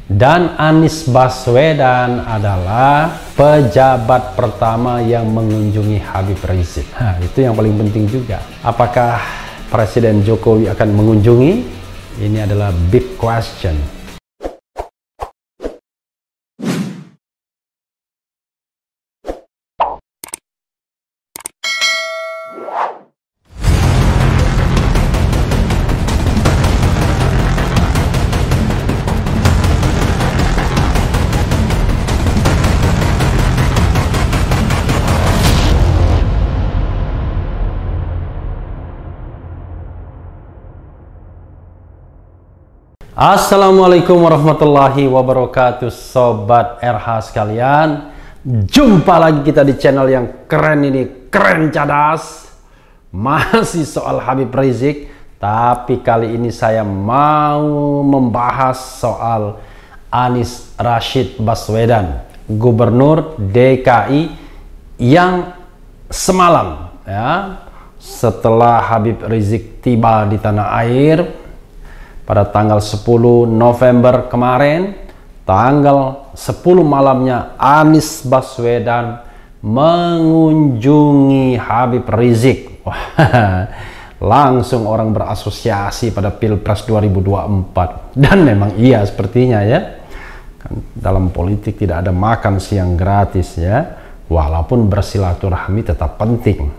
Dan Anies Baswedan adalah pejabat pertama yang mengunjungi Habib Rizik. Nah, itu yang paling penting juga. Apakah Presiden Jokowi akan mengunjungi? Ini adalah big question. Assalamualaikum warahmatullahi wabarakatuh, Sobat RH sekalian. Jumpa lagi kita di channel yang keren ini, keren cadas. Masih soal Habib Rizik, tapi kali ini saya mau membahas soal Anies Rashid Baswedan, Gubernur DKI yang semalam ya, setelah Habib Rizik tiba di tanah air pada tanggal 10 November kemarin, tanggal 10 malamnya Anies Baswedan mengunjungi Habib Rizik. Wah, langsung orang berasosiasi pada Pilpres 2024. Dan memang iya sepertinya ya. Kan dalam politik tidak ada makan siang gratis ya. Walaupun bersilaturahmi tetap penting.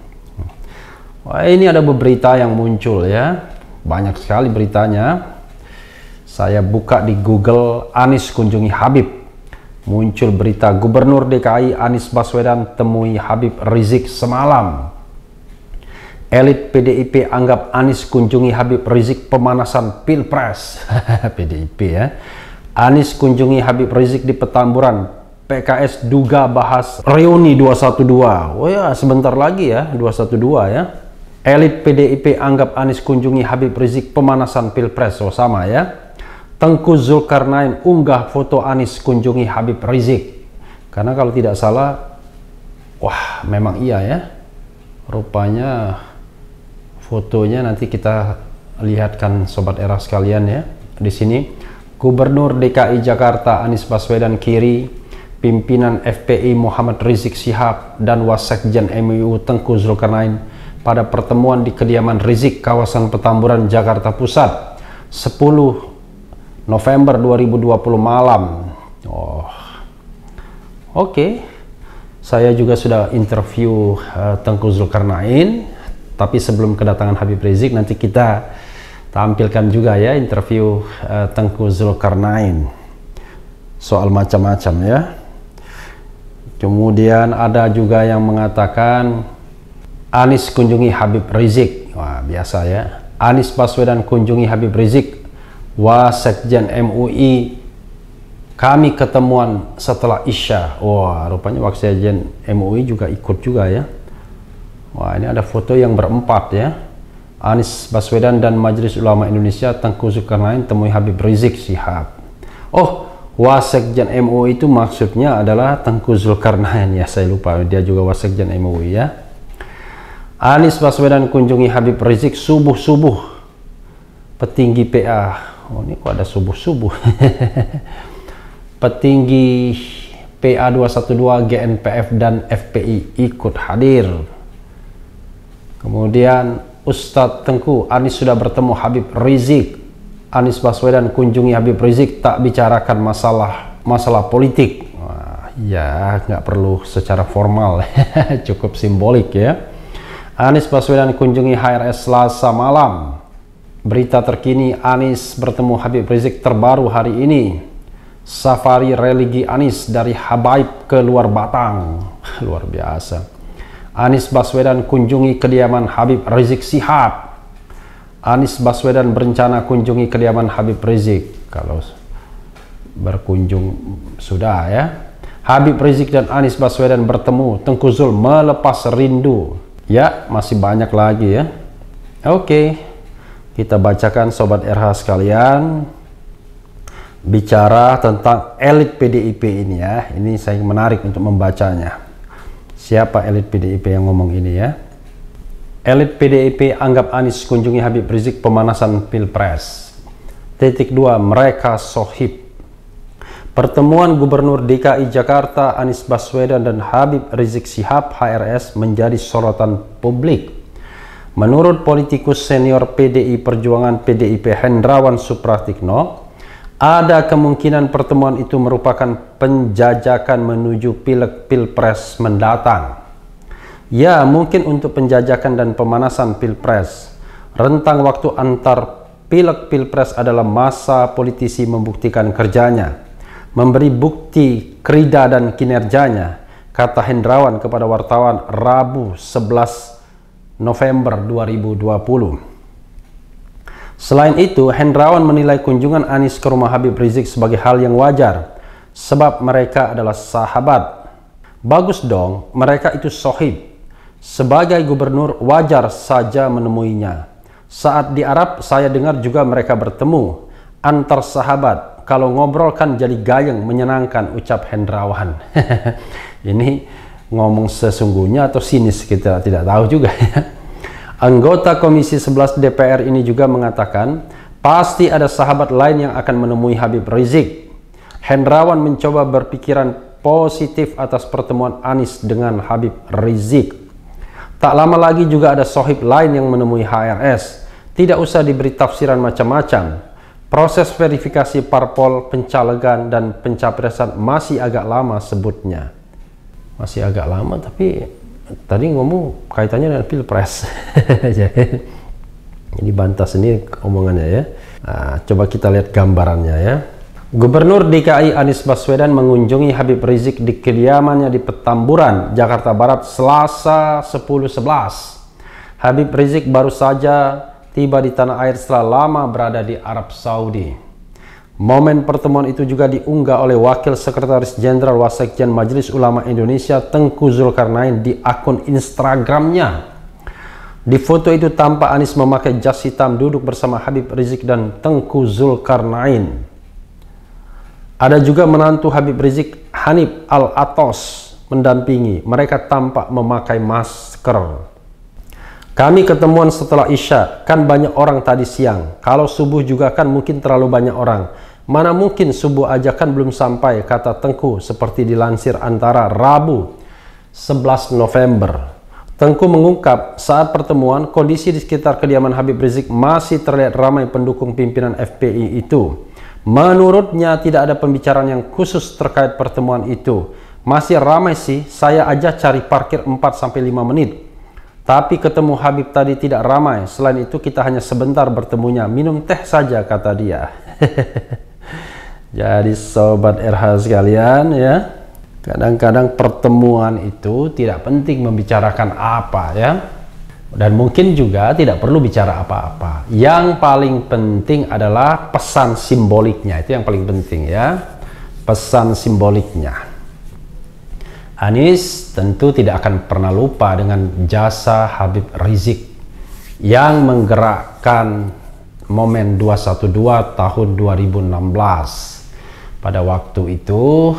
Wah, ini ada berita yang muncul ya. Banyak sekali beritanya. Saya buka di Google, Anies kunjungi Habib. Muncul berita Gubernur DKI Anies Baswedan temui Habib Rizik semalam. Elit PDIP anggap Anies kunjungi Habib Rizik pemanasan Pilpres. PDIP ya. Anies kunjungi Habib Rizik di Petamburan. PKS duga bahas reuni 212. Oh ya, sebentar lagi ya, 212 ya. Elit PDIP anggap Anies kunjungi Habib Rizik pemanasan Pilpres. Oh sama ya. Tengku Zulkarnain unggah foto Anies kunjungi Habib Rizik. Karena kalau tidak salah, wah memang iya ya. Rupanya fotonya nanti kita lihatkan Sobat Era sekalian ya. Di sini Gubernur DKI Jakarta Anies Baswedan kiri, pimpinan FPI Muhammad Rizik Syihab dan Wasekjen MUI Tengku Zulkarnain pada pertemuan di kediaman Rizik kawasan Petamburan Jakarta Pusat 10 November 2020 malam. Oke. Saya juga sudah interview Tengku Zulkarnain, tapi sebelum kedatangan Habib Rizik nanti kita tampilkan juga ya interview Tengku Zulkarnain soal macam-macam ya. Kemudian ada juga yang mengatakan Anies kunjungi Habib Rizik. Wah, biasa ya. Anies Baswedan kunjungi Habib Rizik. Wasekjen MUI kami ketemuan setelah Isya. Wah, rupanya Wasekjen MUI juga ikut juga ya. Wah, ini ada foto yang berempat ya. Anies Baswedan dan Majelis Ulama Indonesia Tengku Zulkarnain temui Habib Rizik Syihab. Oh, Wasekjen MUI itu maksudnya adalah Tengku Zulkarnain ya, saya lupa dia juga Wasekjen MUI ya. Anies Baswedan kunjungi Habib Rizik subuh-subuh. Petinggi PA. Oh, ini kok ada subuh-subuh. Petinggi PA 212, GNPF dan FPI ikut hadir. Kemudian Ustadz Tengku, Anies sudah bertemu Habib Rizik. Anies Baswedan kunjungi Habib Rizik, tak bicarakan masalah politik. Wah, ya nggak perlu secara formal. Cukup simbolik ya. Anies Baswedan kunjungi HRS Selasa malam. Berita terkini Anies bertemu Habib Rizik terbaru hari ini. Safari religi Anies dari Habaib ke Luar Batang. Luar biasa. Anies Baswedan kunjungi kediaman Habib Rizik Syihab. Anies Baswedan berencana kunjungi kediaman Habib Rizik. Kalau berkunjung sudah ya. Habib Rizik dan Anies Baswedan bertemu. Tengku Zul melepas rindu. Ya, masih banyak lagi ya. Oke. Kita bacakan Sobat RH sekalian, bicara tentang elit PDIP ini ya. Ini saya menarik untuk membacanya. Siapa elit PDIP yang ngomong ini ya? Elit PDIP anggap Anies kunjungi Habib Rizik pemanasan Pilpres. Titik 2, mereka sohib. Pertemuan Gubernur DKI Jakarta Anies Baswedan dan Habib Rizik Syihab HRS menjadi sorotan publik. Menurut politikus senior PDI Perjuangan PDIP Hendrawan Supratikno, ada kemungkinan pertemuan itu merupakan penjajakan menuju pileg pilpres mendatang. Ya, mungkin untuk penjajakan dan pemanasan pilpres. Rentang waktu antar pileg pilpres adalah masa politisi membuktikan kerjanya, memberi bukti krida dan kinerjanya, kata Hendrawan kepada wartawan Rabu 11 November 2020. Selain itu, Hendrawan menilai kunjungan Anies ke rumah Habib Rizik sebagai hal yang wajar, sebab mereka adalah sahabat. Bagus dong, mereka itu sohib. Sebagai gubernur, wajar saja menemuinya. Saat di Arab, saya dengar juga mereka bertemu, antar sahabat. Kalau ngobrol kan jadi gayeng, menyenangkan, ucap Hendrawan. Ini ngomong sesungguhnya atau sinis, kita tidak tahu juga ya. Anggota Komisi 11 DPR ini juga mengatakan, pasti ada sahabat lain yang akan menemui Habib Rizik. Hendrawan mencoba berpikiran positif atas pertemuan Anies dengan Habib Rizik. Tak lama lagi juga ada sohib lain yang menemui HRS. Tidak usah diberi tafsiran macam-macam. Proses verifikasi parpol, pencalegan, dan pencapresan masih agak lama sebutnya. Masih agak lama, tapi tadi ngomong kaitannya dengan pilpres. Ini bantah sendiri omongannya ya. Nah, coba kita lihat gambarannya ya. Gubernur DKI Anies Baswedan mengunjungi Habib Rizik di kediamannya di Petamburan, Jakarta Barat, Selasa 10/11. Habib Rizik baru saja tiba di tanah air setelah lama berada di Arab Saudi. Momen pertemuan itu juga diunggah oleh Wakil Sekretaris Jenderal Wasekjen Majelis Ulama Indonesia Tengku Zulkarnain di akun Instagramnya. Di foto itu tampak Anies memakai jas hitam duduk bersama Habib Rizik dan Tengku Zulkarnain. Ada juga menantu Habib Rizik, Hanif Al-Atos, mendampingi. Mereka tampak memakai masker. Kami ketemuan setelah Isya, kan banyak orang tadi siang. Kalau subuh juga kan mungkin terlalu banyak orang. Mana mungkin subuh aja kan belum sampai, kata Tengku, seperti dilansir Antara Rabu 11 November. Tengku mengungkap saat pertemuan, kondisi di sekitar kediaman Habib Rizik masih terlihat ramai pendukung pimpinan FPI itu. Menurutnya tidak ada pembicaraan yang khusus terkait pertemuan itu. Masih ramai sih, saya aja cari parkir 4-5 menit. Tapi ketemu Habib tadi tidak ramai. Selain itu kita hanya sebentar bertemunya, minum teh saja, kata dia. Jadi sobat RH sekalian ya, kadang-kadang pertemuan itu tidak penting membicarakan apa ya. Dan mungkin juga tidak perlu bicara apa-apa. Yang paling penting adalah pesan simboliknya. Itu yang paling penting ya. Pesan simboliknya. Anies tentu tidak akan pernah lupa dengan jasa Habib Rizik yang menggerakkan momen 212 tahun 2016. Pada waktu itu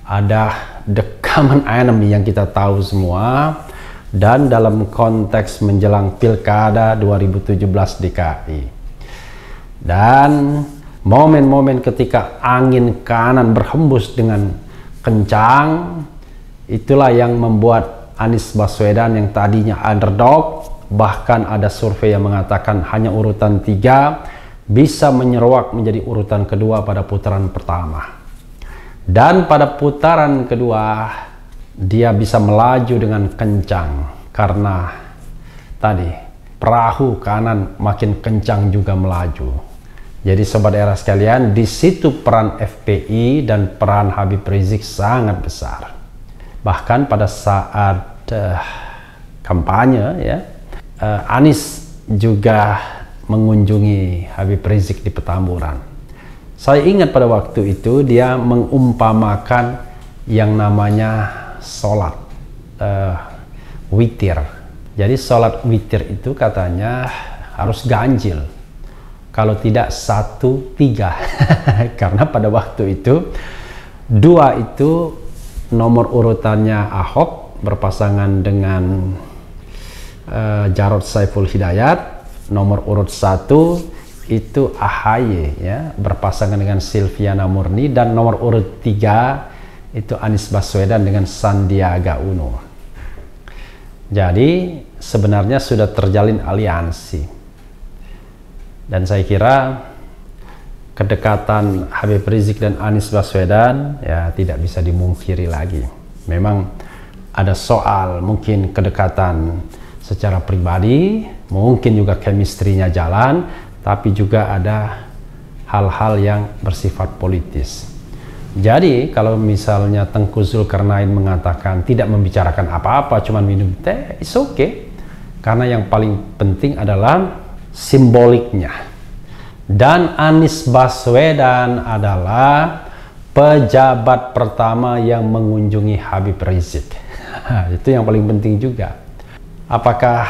ada the common enemy yang kita tahu semua. Dan dalam konteks menjelang Pilkada 2017 DKI. Dan momen-momen ketika angin kanan berhembus dengan kencang, itulah yang membuat Anies Baswedan yang tadinya underdog, bahkan ada survei yang mengatakan hanya urutan 3, bisa menyeruak menjadi urutan kedua pada putaran pertama. Dan pada putaran kedua, dia bisa melaju dengan kencang karena tadi perahu kanan makin kencang juga melaju. Jadi sobat era sekalian, di situ peran FPI dan peran Habib Rizik sangat besar. Bahkan pada saat kampanye ya, Anies juga mengunjungi Habib Rizik di Petamburan. Saya ingat pada waktu itu dia mengumpamakan yang namanya sholat witir. Jadi sholat witir itu katanya harus ganjil, kalau tidak 1-3. Karena pada waktu itu 2 itu nomor urutannya Ahok berpasangan dengan Jarod Saiful Hidayat, nomor urut 1 itu AHY ya, berpasangan dengan Silviana Murni, dan nomor urut 3 itu Anies Baswedan dengan Sandiaga Uno. Jadi sebenarnya sudah terjalin aliansi, dan saya kira kedekatan Habib Rizik dan Anies Baswedan ya tidak bisa dimungkiri lagi. Memang ada soal mungkin kedekatan secara pribadi, mungkin juga chemistry-nya jalan, tapi juga ada hal-hal yang bersifat politis. Jadi kalau misalnya Tengku Zulkarnain mengatakan tidak membicarakan apa-apa, cuma minum teh, it's okay. Karena yang paling penting adalah simboliknya. Dan Anies Baswedan adalah pejabat pertama yang mengunjungi Habib Rizik. Itu yang paling penting juga. Apakah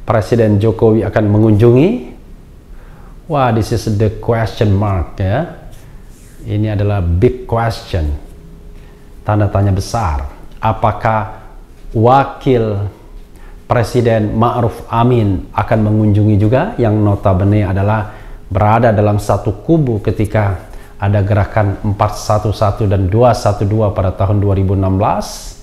Presiden Jokowi akan mengunjungi? Wah, this is the question mark ya. Ini adalah big question. Tanda tanya besar. Apakah wakil Presiden Ma'ruf Amin akan mengunjungi juga, yang notabene adalah berada dalam satu kubu ketika ada gerakan 411 dan 212 pada tahun 2016.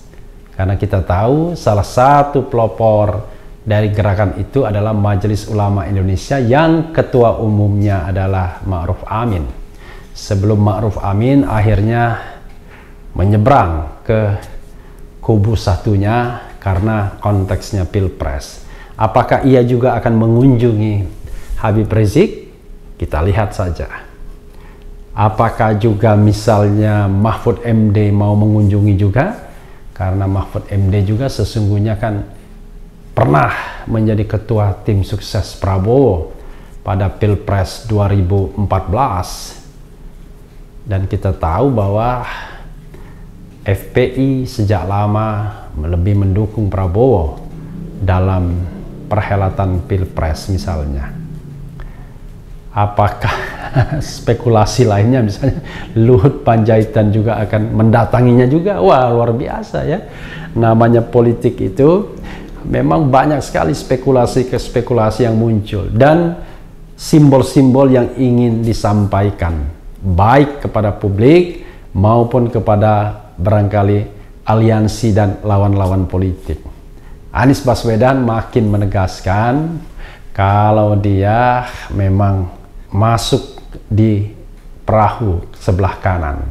Karena kita tahu salah satu pelopor dari gerakan itu adalah Majelis Ulama Indonesia yang ketua umumnya adalah Ma'ruf Amin. Sebelum Ma'ruf Amin akhirnya menyeberang ke kubu satunya karena konteksnya Pilpres. Apakah ia juga akan mengunjungi Habib Rizik? Kita lihat saja. Apakah juga misalnya Mahfud MD mau mengunjungi juga? Karena Mahfud MD juga sesungguhnya kan pernah menjadi ketua tim sukses Prabowo pada Pilpres 2014. Dan kita tahu bahwa FPI sejak lama lebih mendukung Prabowo dalam perhelatan Pilpres misalnya. Apakah spekulasi lainnya misalnya Luhut Panjaitan juga akan mendatanginya juga? Wah, luar biasa ya. Namanya politik itu memang banyak sekali spekulasi yang muncul dan simbol-simbol yang ingin disampaikan baik kepada publik maupun kepada barangkali aliansi dan lawan-lawan politik. Anies Baswedan makin menegaskan kalau dia memang masuk di perahu sebelah kanan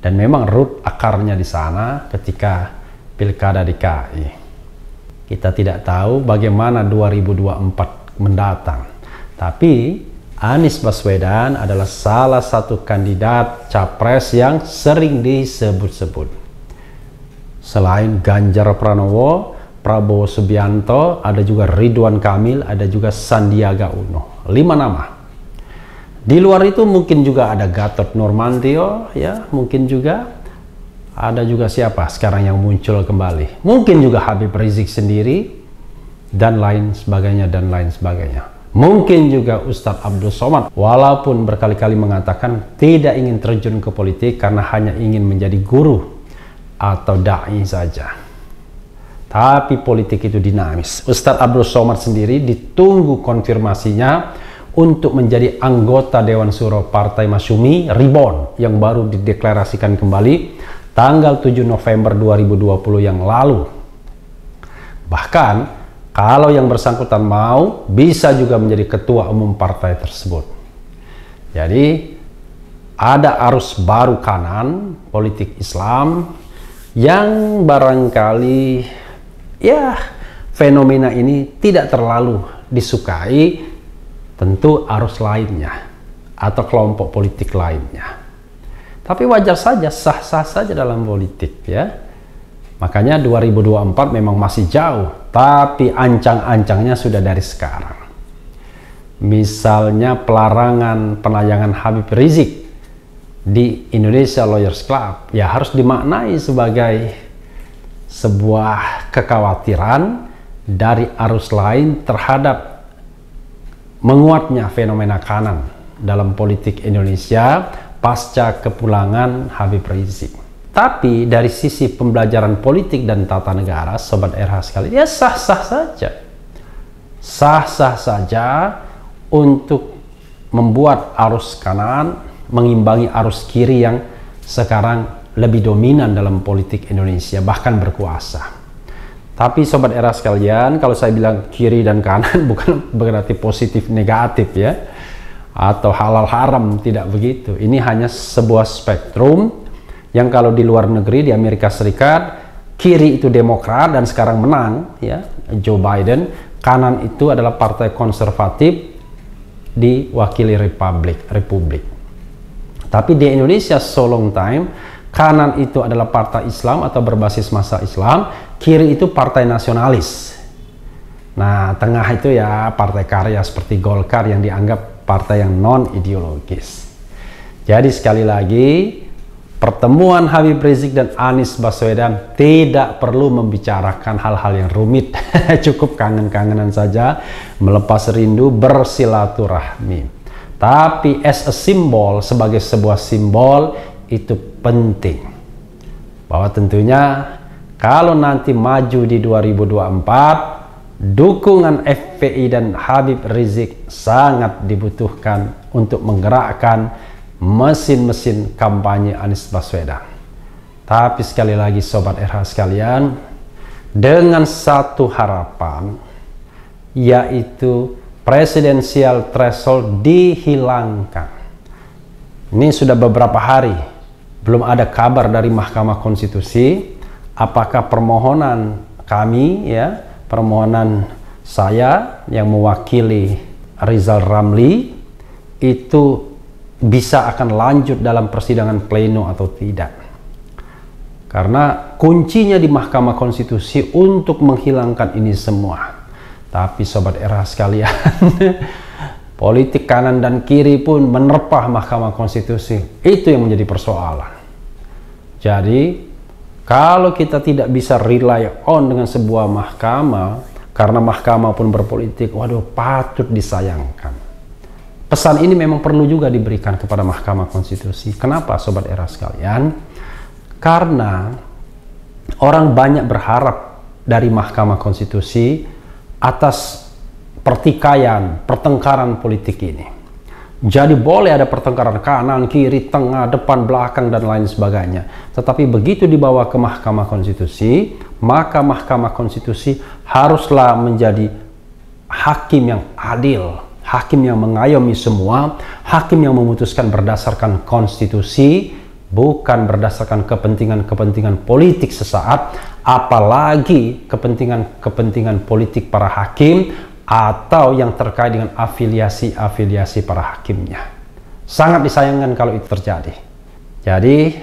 dan memang root akarnya di sana ketika Pilkada DKI. Kita tidak tahu bagaimana 2024 mendatang, tapi Anies Baswedan adalah salah satu kandidat capres yang sering disebut-sebut. Selain Ganjar Pranowo, Prabowo Subianto, ada juga Ridwan Kamil, ada juga Sandiaga Uno. 5 nama. Di luar itu mungkin juga ada Gatot Nurmantio, ya, mungkin juga ada juga siapa sekarang yang muncul kembali. Mungkin juga Habib Rizik sendiri dan lain sebagainya dan lain sebagainya. Mungkin juga Ustadz Abdul Somad, walaupun berkali-kali mengatakan tidak ingin terjun ke politik karena hanya ingin menjadi guru atau da'i saja. Tapi politik itu dinamis. Ustadz Abdul Somad sendiri ditunggu konfirmasinya untuk menjadi anggota Dewan Suro Partai Masyumi Reborn yang baru dideklarasikan kembali tanggal 7 November 2020 yang lalu. Bahkan kalau yang bersangkutan mau, bisa juga menjadi ketua umum partai tersebut. Jadi ada arus baru kanan politik Islam yang barangkali ya fenomena ini tidak terlalu disukai tentu arus lainnya atau kelompok politik lainnya. Tapi wajar saja, sah-sah saja dalam politik ya. Makanya 2024 memang masih jauh, tapi ancang-ancangnya sudah dari sekarang. Misalnya pelarangan penayangan Habib Rizik di Indonesia Lawyers Club, ya harus dimaknai sebagai sebuah kekhawatiran dari arus lain terhadap menguatnya fenomena kanan dalam politik Indonesia pasca kepulangan Habib Rizik. Tapi dari sisi pembelajaran politik dan tata negara, Sobat RH sekalian, ya sah-sah saja. Sah-sah saja untuk membuat arus kanan mengimbangi arus kiri yang sekarang lebih dominan dalam politik Indonesia, bahkan berkuasa. Tapi sobat era sekalian, kalau saya bilang kiri dan kanan bukan berarti positif negatif ya, atau halal haram, tidak begitu. Ini hanya sebuah spektrum yang kalau di luar negeri, di Amerika Serikat, kiri itu Demokrat dan sekarang menang ya, Joe Biden, kanan itu adalah partai konservatif diwakili Republik. Tapi di Indonesia so long time, kanan itu adalah partai Islam atau berbasis massa Islam, kiri itu partai nasionalis. Nah, tengah itu ya partai karya seperti Golkar yang dianggap partai yang non ideologis. Jadi sekali lagi, pertemuan Habib Rizik dan Anies Baswedan tidak perlu membicarakan hal-hal yang rumit. Cukup kangen-kangenan saja, melepas rindu, bersilaturahmi. Tapi as a symbol, sebagai sebuah simbol, itu penting. Bahwa tentunya kalau nanti maju di 2024, dukungan FPI dan Habib Rizik sangat dibutuhkan untuk menggerakkan mesin-mesin kampanye Anies Baswedan. Tapi sekali lagi sobat RH sekalian, dengan satu harapan, yaitu presidensial threshold dihilangkan. Ini sudah beberapa hari belum ada kabar dari Mahkamah Konstitusi apakah permohonan kami ya, permohonan saya yang mewakili Rizal Ramli itu bisa akan lanjut dalam persidangan pleno atau tidak. Karena kuncinya di Mahkamah Konstitusi untuk menghilangkan ini semua. Tapi sobat era sekalian, politik kanan dan kiri pun menerpah Mahkamah Konstitusi. Itu yang menjadi persoalan. Jadi, kalau kita tidak bisa rely on dengan sebuah mahkamah, karena mahkamah pun berpolitik, waduh, patut disayangkan. Pesan ini memang perlu juga diberikan kepada Mahkamah Konstitusi. Kenapa sobat era sekalian? Karena orang banyak berharap dari Mahkamah Konstitusi atas pertikaian, pertengkaran politik ini. Jadi boleh ada pertengkaran kanan, kiri, tengah, depan, belakang, dan lain sebagainya. Tetapi begitu dibawa ke Mahkamah Konstitusi, maka Mahkamah Konstitusi haruslah menjadi hakim yang adil, hakim yang mengayomi semua, hakim yang memutuskan berdasarkan konstitusi, bukan berdasarkan kepentingan-kepentingan politik sesaat, apalagi kepentingan-kepentingan politik para hakim atau yang terkait dengan afiliasi-afiliasi para hakimnya. Sangat disayangkan kalau itu terjadi. Jadi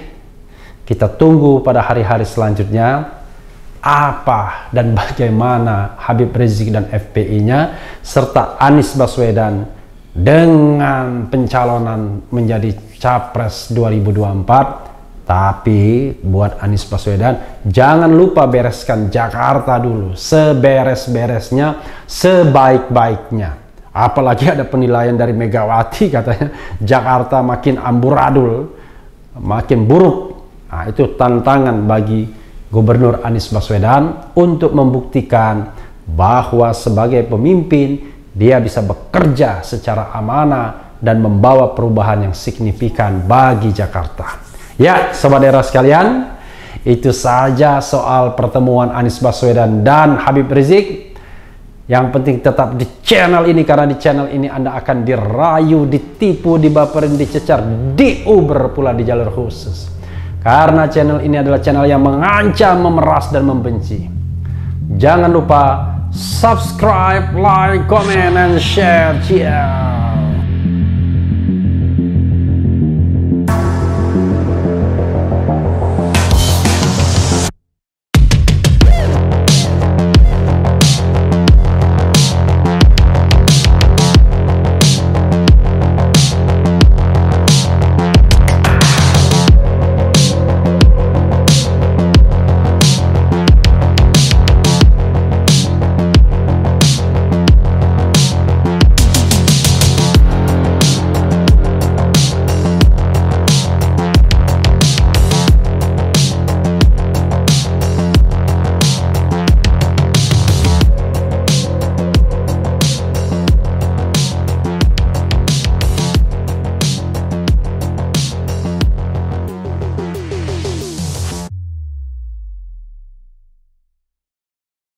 kita tunggu pada hari-hari selanjutnya apa dan bagaimana Habib Rizik dan FPI-nya serta Anies Baswedan dengan pencalonan menjadi Capres 2024. Tapi buat Anies Baswedan, jangan lupa bereskan Jakarta dulu, seberes-beresnya, sebaik-baiknya. Apalagi ada penilaian dari Megawati katanya Jakarta makin amburadul, makin buruk. Nah, itu tantangan bagi Gubernur Anies Baswedan untuk membuktikan bahwa sebagai pemimpin dia bisa bekerja secara amanah dan membawa perubahan yang signifikan bagi Jakarta. Ya, sobat era sekalian, itu saja soal pertemuan Anies Baswedan dan Habib Rizik. Yang penting tetap di channel ini, karena di channel ini Anda akan dirayu, ditipu, dibaperin, dicecar, diuber pula di jalur khusus. Karena channel ini adalah channel yang mengancam, memeras, dan membenci. Jangan lupa subscribe, like, comment, and share. Ciao.